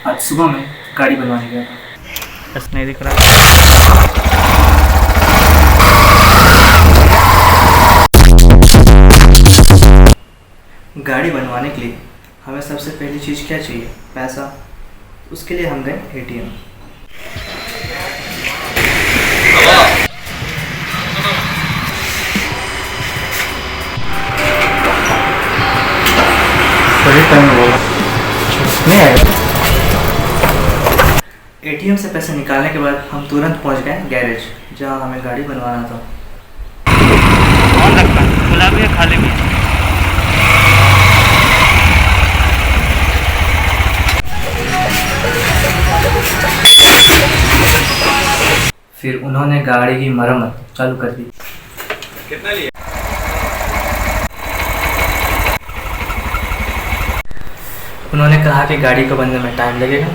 आज सुबह में गाड़ी बनवाने गया था। बस नहीं दिख रहा। गाड़ी बनवाने के लिए हमें सबसे पहली चीज़ क्या चाहिए? पैसा। उसके लिए हम गए एटीएम। नहीं आएगा। एटीएम से पैसे निकालने के बाद हम तुरंत पहुंच गए गैरेज, जहां हमें गाड़ी बनवाना था। कौन लगता है? खुला भी है, खाली भी है। फिर उन्होंने गाड़ी की मरम्मत चालू कर दी। कितना लिया? उन्होंने कहा कि गाड़ी को बनने में टाइम लगेगा,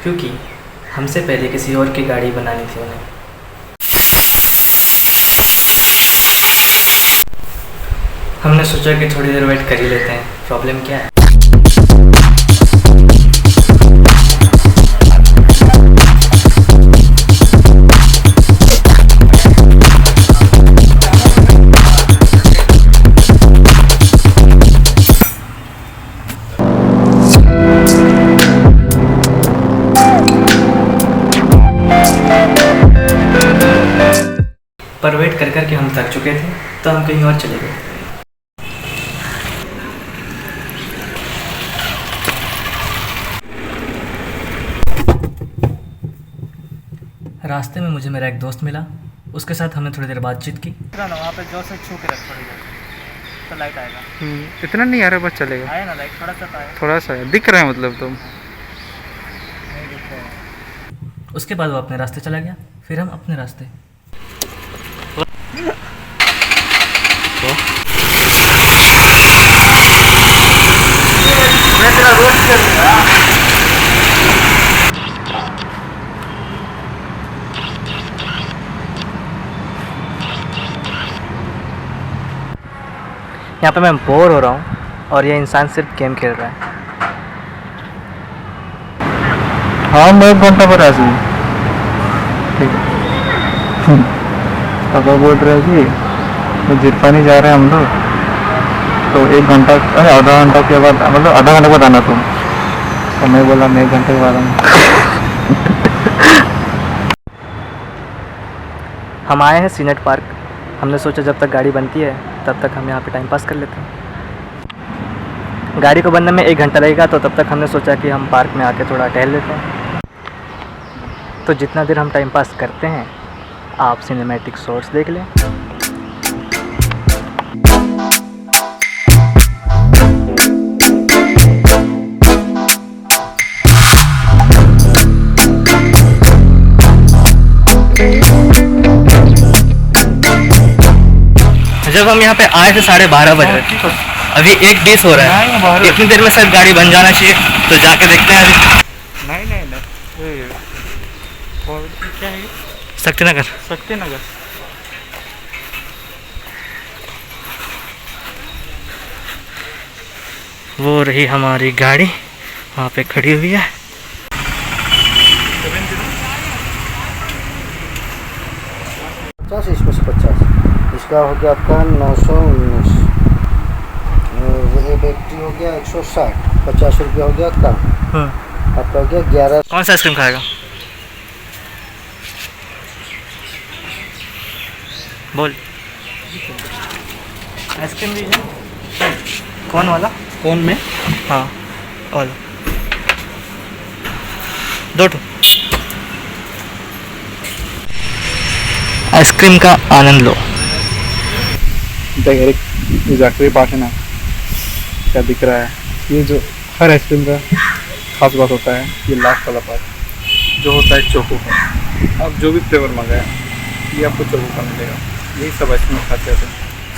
क्योंकि हमसे पहले किसी और की गाड़ी बनानी थी उन्हें। हमने सोचा कि थोड़ी देर वेट कर ही लेते हैं, प्रॉब्लम क्या है। पर वेट कर के हम थक चुके थे, तो हम कहीं और चले गए। रास्ते में मुझे मेरा एक दोस्त मिला, उसके साथ हमने थोड़ी देर बातचीत की। वहाँ पे जोर से छू के रख थोड़ी देर, तो लाइट आएगा। इतना नहीं आ रहा, बस चलेगा। आए ना लाइट, थोड़ा सा तो आए। थोड़ा सा दिख रहा है, मतलब तुम। नहीं दिख रहा है। उसके बाद वो अपने रास्ते चला गया, फिर हम अपने रास्ते। मैं तेरा रोस्ट करूँगा। यहाँ पे मैं बोर हो रहा हूँ और ये इंसान सिर्फ गेम खेल रहा है। हाँ, मैं 1 घंटा पर आसी। पापा बोल रहे कि तो जिरपानी जा रहे हैं हम लोग, तो 1 घंटा, अरे आधा घंटा के बाद, मतलब आधा घंटे बाद आना तुम। तो मैं बोला मैं 1 घंटे के बाद आऊँगा। हम आए हैं सीनेट पार्क। हमने सोचा जब तक गाड़ी बनती है तब तक हम यहाँ पे टाइम पास कर लेते हैं। गाड़ी को बनने में 1 घंटा लगेगा, तो तब तक हमने सोचा कि हम पार्क में आके थोड़ा टहल लेते हैं। तो जितना देर हम टाइम पास करते हैं, आप सिनेमैटिक शॉट्स देख लें। जब हम यहाँ पे आए थे 12:30 बज रहे, अभी 1 डिश हो रहा है। इतनी देर में शायद गाड़ी बन जाना चाहिए, तो जाके देखते हैं अभी। नहीं, और क्या है? शक्तिनगर। शक्तिनगर। वो रही हमारी गाड़ी, वहाँ पे खड़ी हुई है। 50, इसमें से 50, इसका हो गया आपका 919, ये बैटरी हो गया 160, 50 रुपया हो गया आपका। आपका हो गया 11। कौन सा आइसक्रीम खाएगा? बोल। आइसक्रीम दीजिए। कौन वाला? कौन में? हाँ वाला 2 ठो। आइसक्रीम का आनंद लो। देख, जाकरी पार्ट है ना, क्या दिख रहा है? ये जो हर आइसक्रीम का खास बात होता है, ये लास्ट वाला पार्ट जो होता है चोको का। आप जो भी फ्लेवर मंगाए, ये आपको चोको का मिलेगा। यही सब आइसक्रीम खाते हैं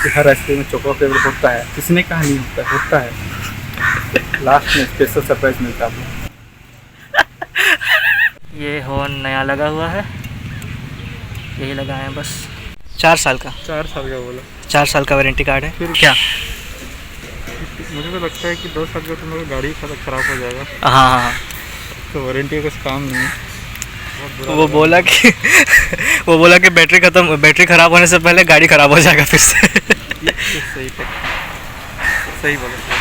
कि हर आइसक्रीम में चोको फ्लेवर होता है। किसी ने कहा नहीं होता है। लास्ट में स्पेशल सरप्राइज मिलता है आपको। ये हॉर्न नया लगा हुआ है, यही लगाए हैं बस। 4 साल का। 4 साल का बोला। 4 साल का वारंटी कार्ड है। फिर क्या? मुझे तो लगता है कि 2 साल का तुम लोग गाड़ी खराब हो जाएगा। हाँ हाँ हाँ। तो वारंटी का कुछ काम नहीं है। वो बोला कि वो बोला कि बैटरी ख़राब होने से पहले गाड़ी ख़राब हो जाएगा फिर से। सही बोला।